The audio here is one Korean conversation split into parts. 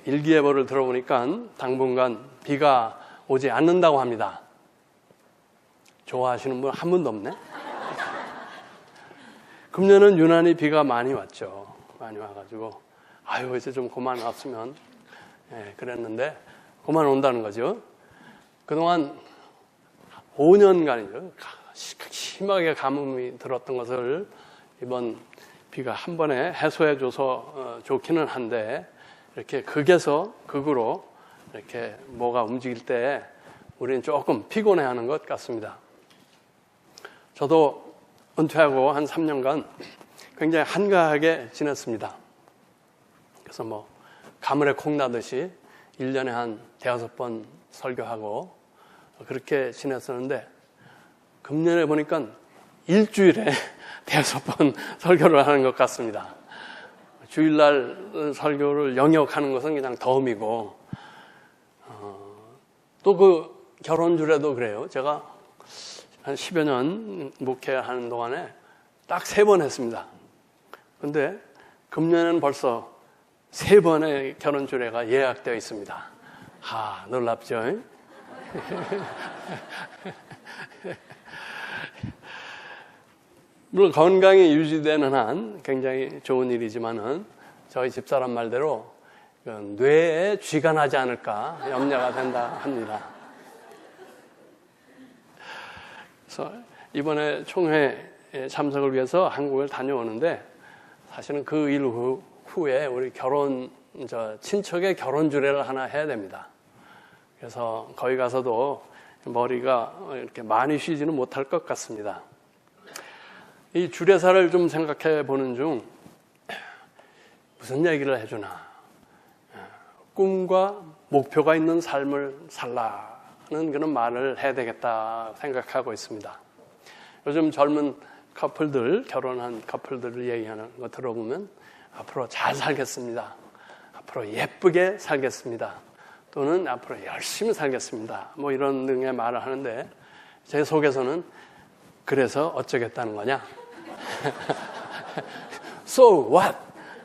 일기예보를 들어보니까 당분간 비가 오지 않는다고 합니다. 좋아하시는 분 한 분도 없네? 금년은 유난히 비가 많이 왔죠. 많이 와가지고 아유 이제 좀 그만 왔으면 그랬는데 그만 온다는 거죠. 그동안 5년간이죠. 심하게 가뭄이 들었던 것을 이번 비가 한 번에 해소해줘서 좋기는 한데 이렇게 극에서 극으로 이렇게 뭐가 움직일 때 우리는 조금 피곤해하는 것 같습니다. 저도 은퇴하고 한 3년간 굉장히 한가하게 지냈습니다. 그래서 뭐 가물에 콩 나듯이 1년에 한 5번 설교하고 그렇게 지냈었는데 금년에 보니까 일주일에 5번 설교를 하는 것 같습니다. 주일날 설교를 영역하는 것은 그냥 덤이고 또 그 결혼주례도 그래요. 제가 한 10여 년 목회하는 동안에 딱 3번 했습니다. 근데 금년에는 벌써 3번의 결혼주례가 예약되어 있습니다. 놀랍죠? 물론 건강이 유지되는 한 굉장히 좋은 일이지만은 저희 집사람 말대로 뇌에 쥐가 나지 않을까 염려가 된다 합니다. 그래서 이번에 총회에 참석을 위해서 한국을 다녀오는데 사실은 그 일 후에 우리 친척의 결혼 주례를 하나 해야 됩니다. 그래서 거기 가서도 머리가 이렇게 많이 쉬지는 못할 것 같습니다. 이 주례사를 좀 생각해 보는 중 무슨 얘기를 해주나. 꿈과 목표가 있는 삶을 살라는 그런 말을 해야 되겠다 생각하고 있습니다. 요즘 젊은 커플들, 결혼한 커플들을 얘기하는 거 들어보면 앞으로 잘 살겠습니다. 앞으로 예쁘게 살겠습니다. 또는 앞으로 열심히 살겠습니다. 뭐 이런 등의 말을 하는데 제 속에서는 그래서 어쩌겠다는 거냐? So what?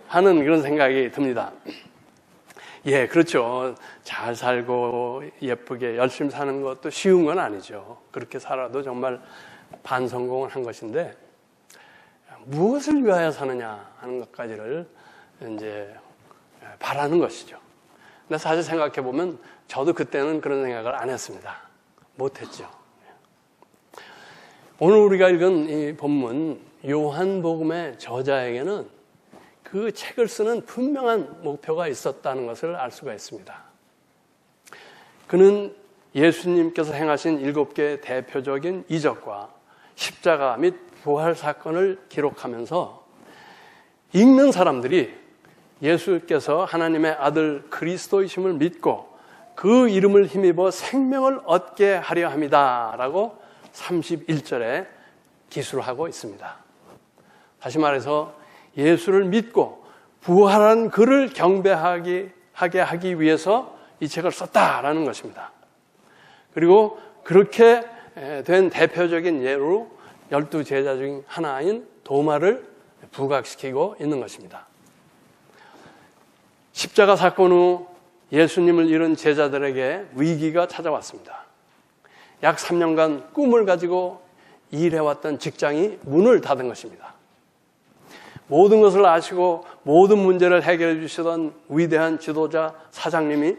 하는 그런 생각이 듭니다. 예, 그렇죠. 잘 살고 예쁘게 열심히 사는 것도 쉬운 건 아니죠. 그렇게 살아도 정말 반성공을 한 것인데 무엇을 위하여 사느냐 하는 것까지를 이제 바라는 것이죠. 근데 사실 생각해 보면 저도 그때는 그런 생각을 안 했습니다. 못했죠. 오늘 우리가 읽은 이 본문 요한복음의 저자에게는 그 책을 쓰는 분명한 목표가 있었다는 것을 알 수가 있습니다. 그는 예수님께서 행하신 7개의 대표적인 이적과 십자가 및 부활 사건을 기록하면서 읽는 사람들이 예수께서 하나님의 아들 그리스도이심을 믿고 그 이름을 힘입어 생명을 얻게 하려 합니다. 라고 31절에 기술하고 있습니다. 다시 말해서 예수를 믿고 부활한 그를 경배하게 하기 위해서 이 책을 썼다라는 것입니다. 그리고 그렇게 된 대표적인 예로 12제자 중 하나인 도마를 부각시키고 있는 것입니다. 십자가 사건 후 예수님을 잃은 제자들에게 위기가 찾아왔습니다. 약 3년간 꿈을 가지고 일해왔던 직장이 문을 닫은 것입니다. 모든 것을 아시고 모든 문제를 해결해 주시던 위대한 지도자 사장님이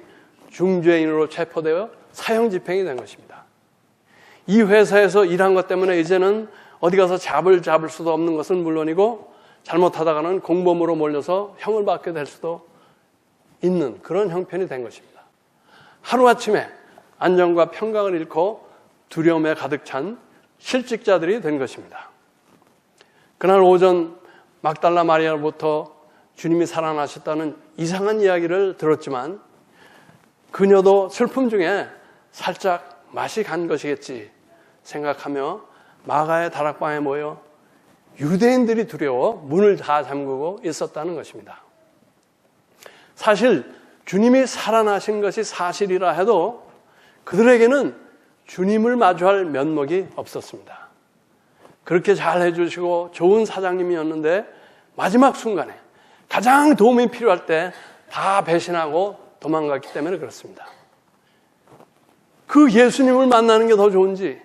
중죄인으로 체포되어 사형 집행이 된 것입니다. 이 회사에서 일한 것 때문에 이제는 어디 가서 잡을 수도 없는 것은 물론이고 잘못하다가는 공범으로 몰려서 형을 받게 될 수도 있는 그런 형편이 된 것입니다. 하루아침에 안정과 평강을 잃고 두려움에 가득 찬 실직자들이 된 것입니다. 그날 오전 막달라 마리아로부터 주님이 살아나셨다는 이상한 이야기를 들었지만 그녀도 슬픔 중에 살짝 맛이 간 것이겠지 생각하며 마가의 다락방에 모여 유대인들이 두려워 문을 다 잠그고 있었다는 것입니다. 사실 주님이 살아나신 것이 사실이라 해도 그들에게는 주님을 마주할 면목이 없었습니다. 그렇게 잘 해주시고 좋은 사장님이었는데 마지막 순간에 가장 도움이 필요할 때 다 배신하고 도망갔기 때문에 그렇습니다. 그 예수님을 만나는 게 더 좋은지,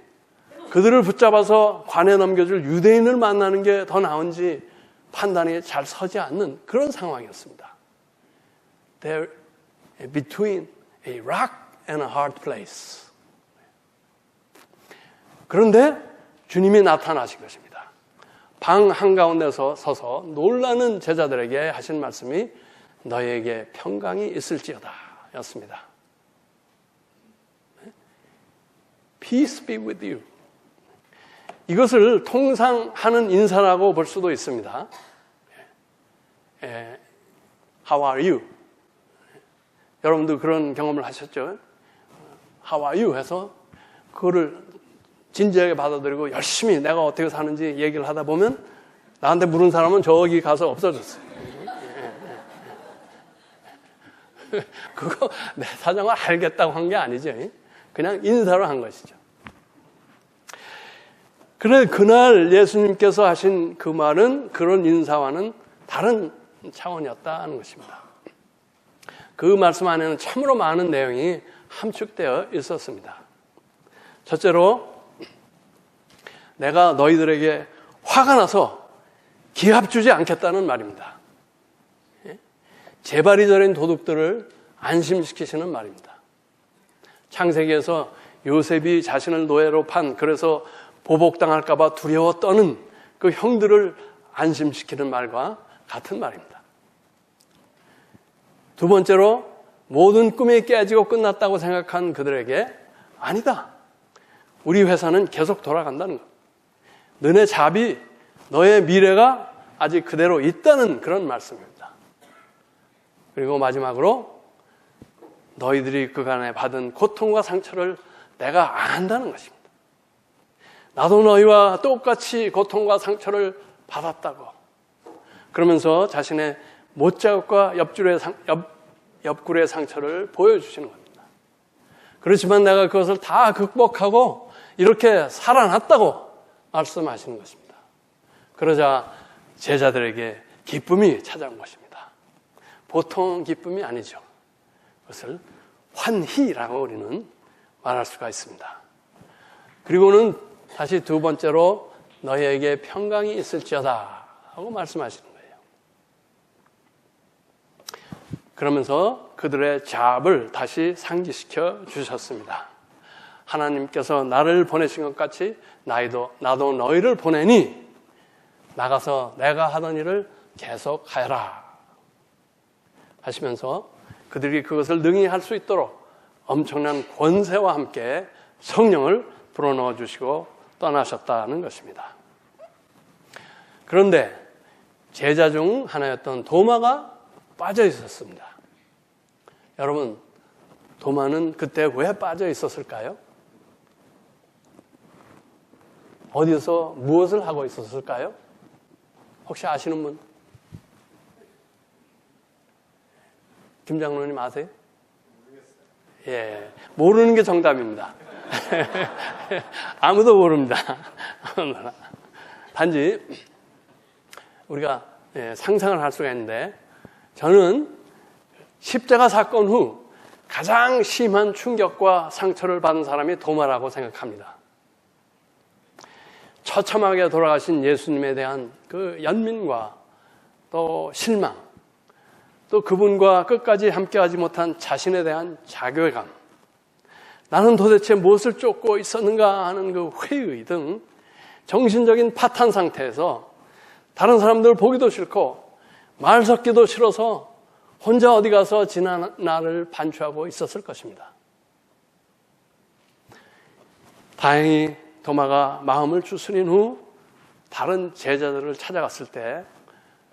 그들을 붙잡아서 관에 넘겨줄 유대인을 만나는 게 더 나은지 판단이 잘 서지 않는 그런 상황이었습니다. They're between a rock and a hard place. 그런데 주님이 나타나신 것입니다. 방 한가운데서 서서 놀라는 제자들에게 하신 말씀이 너희에게 평강이 있을지어다 였습니다. Peace be with you. 이것을 통상하는 인사라고 볼 수도 있습니다. How are you? 여러분도 그런 경험을 하셨죠? How are you? 해서 그거를 진지하게 받아들이고 열심히 내가 어떻게 사는지 얘기를 하다 보면 나한테 물은 사람은 저기 가서 없어졌어요. 그거 내 사정을 알겠다고 한 게 아니죠. 그냥 인사로 한 것이죠. 그래, 그날 예수님께서 하신 그 말은 그런 인사와는 다른 차원이었다는 것입니다. 그 말씀 안에는 참으로 많은 내용이 함축되어 있었습니다. 첫째로, 내가 너희들에게 화가 나서 기합 주지 않겠다는 말입니다. 재발이 저린 도둑들을 안심시키시는 말입니다. 창세기에서 요셉이 자신을 노예로 판, 그래서 보복당할까봐 두려워 떠는 그 형들을 안심시키는 말과 같은 말입니다. 두 번째로, 모든 꿈이 깨지고 끝났다고 생각한 그들에게 아니다. 우리 회사는 계속 돌아간다는 것. 너네 잡이, 너의 미래가 아직 그대로 있다는 그런 말씀입니다. 그리고 마지막으로 너희들이 그간에 받은 고통과 상처를 내가 안다는 것입니다. 나도 너희와 똑같이 고통과 상처를 받았다고. 그러면서 자신의 못자국과 옆구리의 상처를 보여주시는 겁니다. 그렇지만 내가 그것을 다 극복하고 이렇게 살아났다고 말씀하시는 것입니다. 그러자 제자들에게 기쁨이 찾아온 것입니다. 보통 기쁨이 아니죠. 그것을 환희라고 우리는 말할 수가 있습니다. 그리고는 다시 두 번째로 너희에게 평강이 있을지어다 하고 말씀하시는 거예요. 그러면서 그들의 자업을 다시 상기시켜 주셨습니다. 하나님께서 나를 보내신 것 같이 나도 너희를 보내니 나가서 내가 하던 일을 계속하여라 하시면서 그들이 그것을 능히 할 수 있도록 엄청난 권세와 함께 성령을 불어넣어 주시고 떠나셨다는 것입니다. 그런데 제자 중 하나였던 도마가 빠져 있었습니다. 여러분, 도마는 그때 왜 빠져 있었을까요? 어디서 무엇을 하고 있었을까요? 혹시 아시는 분? 김 장로님 아세요? 예, 모르는 게 정답입니다. 아무도 모릅니다. 단지 우리가 상상을 할 수가 있는데, 저는 십자가 사건 후 가장 심한 충격과 상처를 받은 사람이 도마라고 생각합니다. 처참하게 돌아가신 예수님에 대한 그 연민과 또 실망, 또 그분과 끝까지 함께하지 못한 자신에 대한 자괴감, 나는 도대체 무엇을 쫓고 있었는가 하는 그 회의 등 정신적인 파탄 상태에서 다른 사람들 보기도 싫고 말 섞기도 싫어서 혼자 어디 가서 지난 날을 반추하고 있었을 것입니다. 다행히 도마가 마음을 추스린 후 다른 제자들을 찾아갔을 때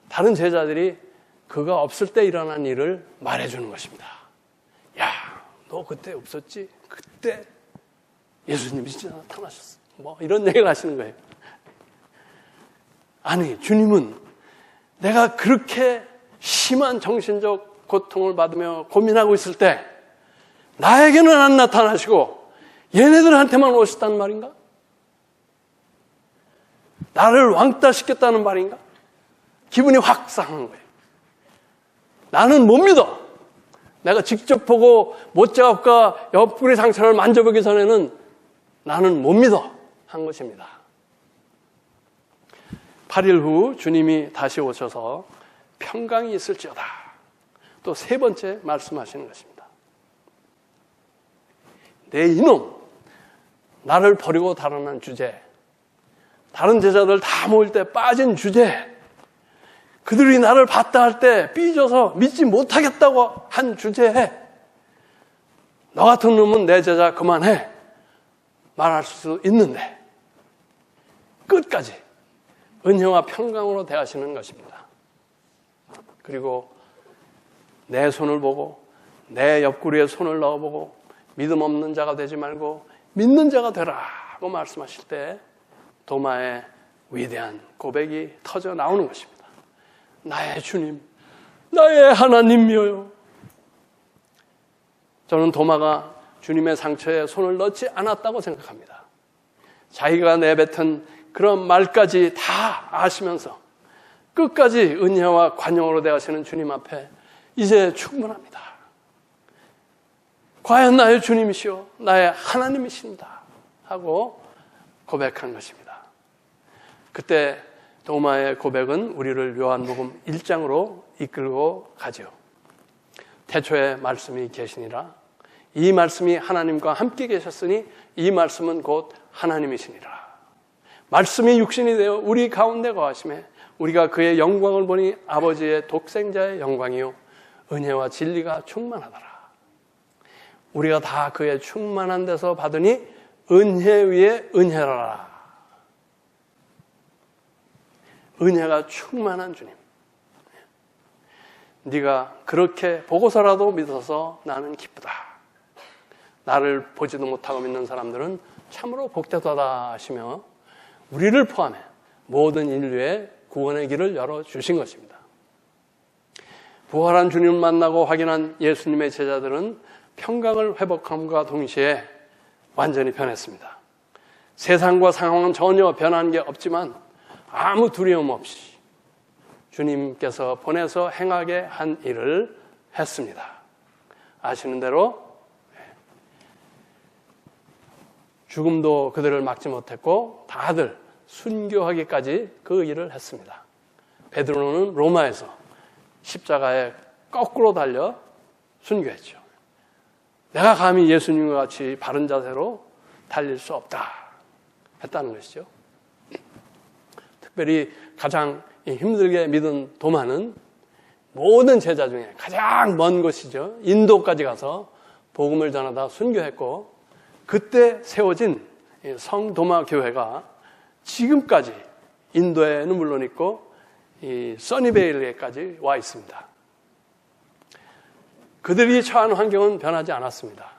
다른 제자들이 그가 없을 때 일어난 일을 말해주는 것입니다. 야, 너 그때 없었지? 그때 예수님이 진짜 나타나셨어. 뭐 이런 얘기를 하시는 거예요. 아니, 주님은 내가 그렇게 심한 정신적 고통을 받으며 고민하고 있을 때 나에게는 안 나타나시고 얘네들한테만 오셨다는 말인가? 나를 왕따시켰다는 말인가? 기분이 확 상한 거예요. 나는 못 믿어. 내가 직접 보고 못자국과 옆구리 상처를 만져보기 전에는 나는 못 믿어 한 것입니다. 8일 후 주님이 다시 오셔서 평강이 있을지어다. 또 세 번째 말씀하시는 것입니다. 내 이놈, 나를 버리고 달아난 주제, 다른 제자들 다 모일 때 빠진 주제, 그들이 나를 봤다 할 때 삐져서 믿지 못하겠다고 한 주제에 너 같은 놈은 내 제자 그만해 말할 수 있는데 끝까지 은혜와 평강으로 대하시는 것입니다. 그리고 내 손을 보고 내 옆구리에 손을 넣어보고 믿음 없는 자가 되지 말고 믿는 자가 되라고 말씀하실 때 도마의 위대한 고백이 터져 나오는 것입니다. 나의 주님, 나의 하나님이여요. 저는 도마가 주님의 상처에 손을 넣지 않았다고 생각합니다. 자기가 내뱉은 그런 말까지 다 아시면서 끝까지 은혜와 관용으로 대하시는 주님 앞에 이제 충분합니다. 과연 나의 주님이시오, 나의 하나님이십니다 하고 고백한 것입니다. 그때 도마의 고백은 우리를 요한복음 1장으로 이끌고 가죠. 태초에 말씀이 계시니라. 이 말씀이 하나님과 함께 계셨으니 이 말씀은 곧 하나님이시니라. 말씀이 육신이 되어 우리 가운데 거하심에 우리가 그의 영광을 보니 아버지의 독생자의 영광이요 은혜와 진리가 충만하더라. 우리가 다 그의 충만한 데서 받으니 은혜 위에 은혜라. 은혜가 충만한 주님. 네가 그렇게 보고서라도 믿어서 나는 기쁘다. 나를 보지도 못하고 믿는 사람들은 참으로 복되도다 하시며 우리를 포함해 모든 인류의 구원의 길을 열어주신 것입니다. 부활한 주님을 만나고 확인한 예수님의 제자들은 평강을 회복함과 동시에 완전히 변했습니다. 세상과 상황은 전혀 변한 게 없지만 아무 두려움 없이 주님께서 보내서 행하게 한 일을 했습니다. 아시는 대로 죽음도 그들을 막지 못했고 다들 순교하기까지 그 일을 했습니다. 베드로는 로마에서 십자가에 거꾸로 달려 순교했죠. 내가 감히 예수님과 같이 바른 자세로 달릴 수 없다 했다는 것이죠. 특별히 가장 힘들게 믿은 도마는 모든 제자 중에 가장 먼 곳이죠. 인도까지 가서 복음을 전하다 순교했고 그때 세워진 성도마 교회가 지금까지 인도에는 물론 있고 이 써니베일에까지 와 있습니다. 그들이 처한 환경은 변하지 않았습니다.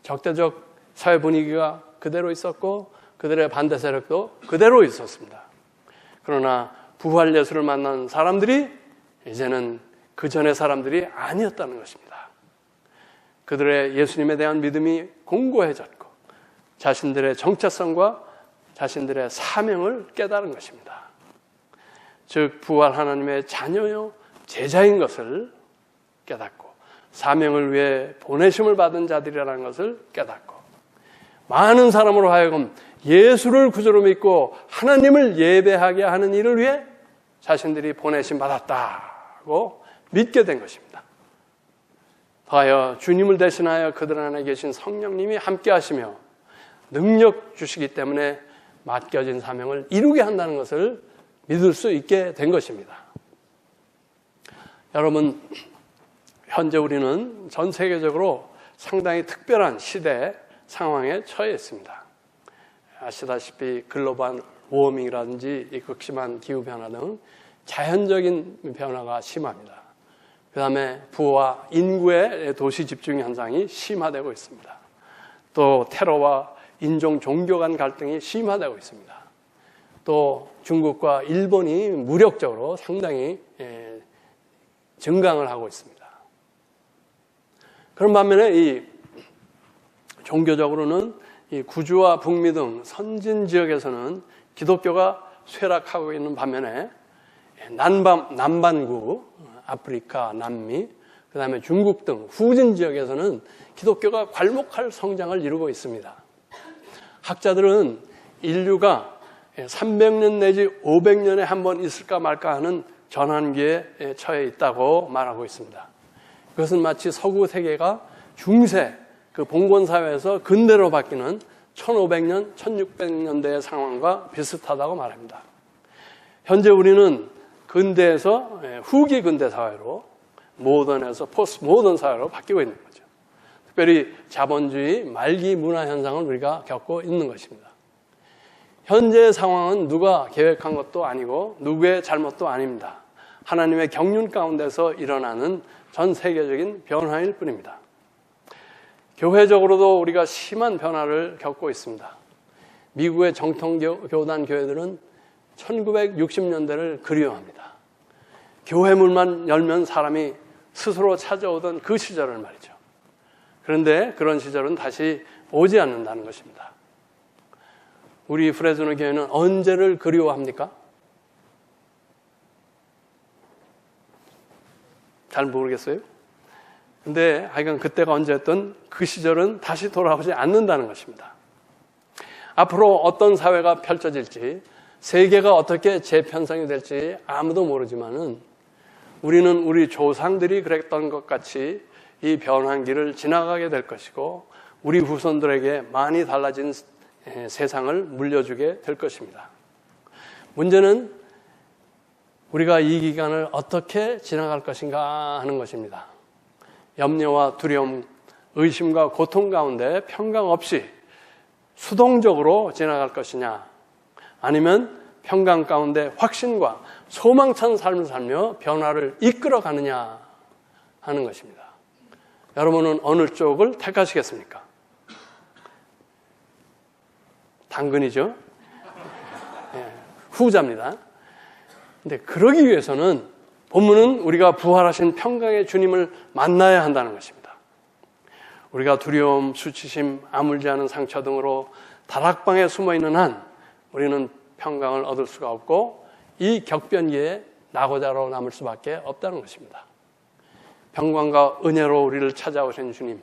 적대적 사회 분위기가 그대로 있었고 그들의 반대 세력도 그대로 있었습니다. 그러나 부활 예수를 만난 사람들이 이제는 그 전의 사람들이 아니었다는 것입니다. 그들의 예수님에 대한 믿음이 공고해졌고 자신들의 정체성과 자신들의 사명을 깨달은 것입니다. 즉 부활 하나님의 자녀요 제자인 것을 깨닫고 사명을 위해 보내심을 받은 자들이라는 것을 깨닫고 많은 사람으로 하여금 예수를 구주로 믿고 하나님을 예배하게 하는 일을 위해 자신들이 보내심 받았다고 믿게 된 것입니다. 더하여 주님을 대신하여 그들 안에 계신 성령님이 함께 하시며 능력 주시기 때문에 맡겨진 사명을 이루게 한다는 것을 믿을 수 있게 된 것입니다. 여러분, 현재 우리는 전 세계적으로 상당히 특별한 시대 상황에 처해 있습니다. 아시다시피 글로벌 워밍이라든지 이 극심한 기후변화 등 자연적인 변화가 심합니다. 그 다음에 부와 인구의 도시 집중 현상이 심화되고 있습니다. 또 테러와 인종, 종교 간 갈등이 심화되고 있습니다. 또 중국과 일본이 무력적으로 상당히 증강을 하고 있습니다. 그런 반면에 이 종교적으로는 이 구주와 북미 등 선진 지역에서는 기독교가 쇠락하고 있는 반면에 남반구, 아프리카, 남미, 그 다음에 중국 등 후진 지역에서는 기독교가 괄목할 성장을 이루고 있습니다. 학자들은 인류가 300년 내지 500년에 한 번 있을까 말까 하는 전환기에 처해 있다고 말하고 있습니다. 그것은 마치 서구 세계가 중세, 그 봉건사회에서 근대로 바뀌는 1500년, 1600년대의 상황과 비슷하다고 말합니다. 현재 우리는 근대에서 후기 근대 사회로, 모던에서 포스트 모던 사회로 바뀌고 있는 거죠. 특별히 자본주의 말기 문화 현상을 우리가 겪고 있는 것입니다. 현재의 상황은 누가 계획한 것도 아니고 누구의 잘못도 아닙니다. 하나님의 경륜 가운데서 일어나는 전 세계적인 변화일 뿐입니다. 교회적으로도 우리가 심한 변화를 겪고 있습니다. 미국의 정통교단 교회들은 1960년대를 그리워합니다. 교회 문만 열면 사람이 스스로 찾아오던 그 시절을 말이죠. 그런데 그런 시절은 다시 오지 않는다는 것입니다. 우리 프레즈노 교회는 언제를 그리워합니까? 잘 모르겠어요. 근데 하여간 그때가 언제였던 그 시절은 다시 돌아오지 않는다는 것입니다. 앞으로 어떤 사회가 펼쳐질지, 세계가 어떻게 재편성이 될지 아무도 모르지만은 우리는 우리 조상들이 그랬던 것 같이 이 변환기를 지나가게 될 것이고 우리 후손들에게 많이 달라진 세상을 물려주게 될 것입니다. 문제는 우리가 이 기간을 어떻게 지나갈 것인가 하는 것입니다. 염려와 두려움, 의심과 고통 가운데 평강 없이 수동적으로 지나갈 것이냐, 아니면 평강 가운데 확신과 소망찬 삶을 살며 변화를 이끌어가느냐 하는 것입니다. 여러분은 어느 쪽을 택하시겠습니까? 당근이죠. 후자입니다. 근데 그러기 위해서는 본문은 우리가 부활하신 평강의 주님을 만나야 한다는 것입니다. 우리가 두려움, 수치심, 아물지 않은 상처 등으로 다락방에 숨어있는 한 우리는 평강을 얻을 수가 없고 이 격변기에 낙오자로 남을 수밖에 없다는 것입니다. 평강과 은혜로 우리를 찾아오신 주님,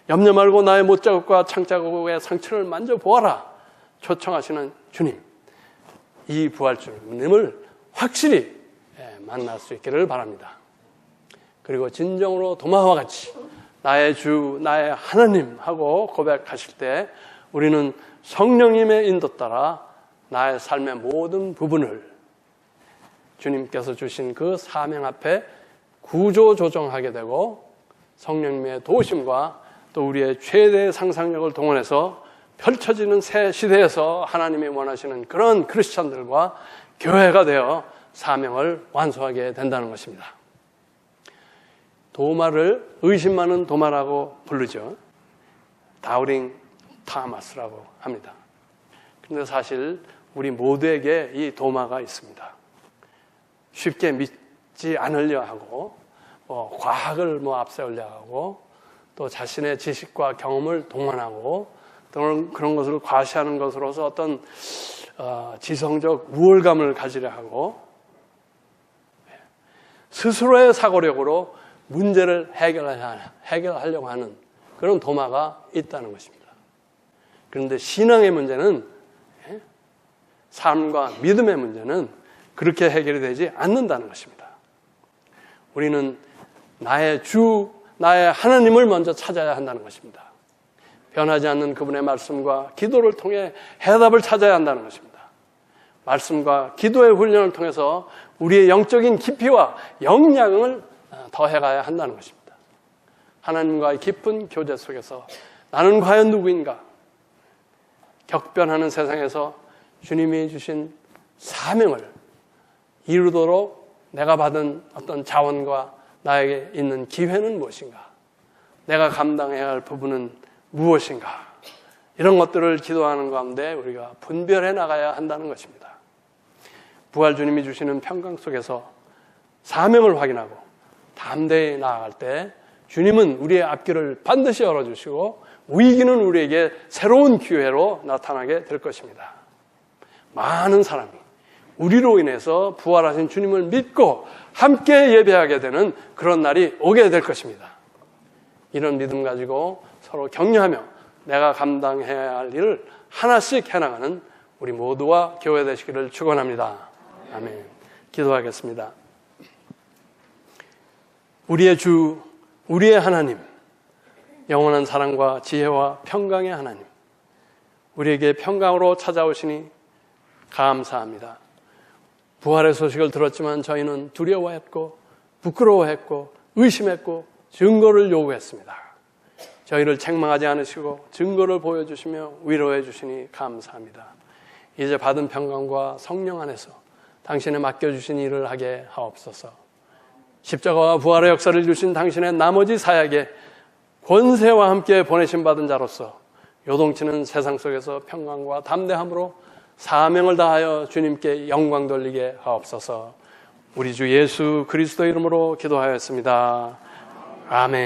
염려 말고 나의 못자국과 창자국의 상처를 만져보아라 초청하시는 주님, 이 부활주님을 확실히 만날 수 있기를 바랍니다. 그리고 진정으로 도마와 같이 나의 주, 나의 하나님 하고 고백하실 때 우리는 성령님의 인도 따라 나의 삶의 모든 부분을 주님께서 주신 그 사명 앞에 구조조정하게 되고 성령님의 도우심과 또 우리의 최대의 상상력을 동원해서 펼쳐지는 새 시대에서 하나님이 원하시는 그런 크리스찬들과 교회가 되어 사명을 완수하게 된다는 것입니다. 도마를 의심 많은 도마라고 부르죠. 다우링 타마스라고 합니다. 그런데 사실 우리 모두에게 이 도마가 있습니다. 쉽게 믿지 않으려 하고 과학을 앞세우려 하고 또 자신의 지식과 경험을 동원하고 또 그런 것을 과시하는 것으로서 어떤 지성적 우월감을 가지려 하고 스스로의 사고력으로 문제를 해결하려고 하는 그런 도마가 있다는 것입니다. 그런데 신앙의 문제는, 삶과 믿음의 문제는 그렇게 해결이 되지 않는다는 것입니다. 우리는 나의 주, 나의 하나님을 먼저 찾아야 한다는 것입니다. 변하지 않는 그분의 말씀과 기도를 통해 해답을 찾아야 한다는 것입니다. 말씀과 기도의 훈련을 통해서 우리의 영적인 깊이와 역량을 더해가야 한다는 것입니다. 하나님과의 깊은 교제 속에서 나는 과연 누구인가? 격변하는 세상에서 주님이 주신 사명을 이루도록 내가 받은 어떤 자원과 나에게 있는 기회는 무엇인가? 내가 감당해야 할 부분은 무엇인가? 이런 것들을 기도하는 가운데 우리가 분별해 나가야 한다는 것입니다. 부활 주님이 주시는 평강 속에서 사명을 확인하고 담대히 나아갈 때 주님은 우리의 앞길을 반드시 열어주시고 위기는 우리에게 새로운 기회로 나타나게 될 것입니다. 많은 사람이 우리로 인해서 부활하신 주님을 믿고 함께 예배하게 되는 그런 날이 오게 될 것입니다. 이런 믿음 가지고 서로 격려하며 내가 감당해야 할 일을 하나씩 해나가는 우리 모두와 교회 되시기를 축원합니다. 아멘. 기도하겠습니다. 우리의 주, 우리의 하나님, 영원한 사랑과 지혜와 평강의 하나님, 우리에게 평강으로 찾아오시니 감사합니다. 부활의 소식을 들었지만 저희는 두려워했고 부끄러워했고 의심했고 증거를 요구했습니다. 저희를 책망하지 않으시고 증거를 보여주시며 위로해 주시니 감사합니다. 이제 받은 평강과 성령 안에서 당신의 맡겨주신 일을 하게 하옵소서. 십자가와 부활의 역사를 주신 당신의 나머지 사역에 권세와 함께 보내심 받은 자로서 요동치는 세상 속에서 평강과 담대함으로 사명을 다하여 주님께 영광 돌리게 하옵소서. 우리 주 예수 그리스도 이름으로 기도하였습니다. 아멘.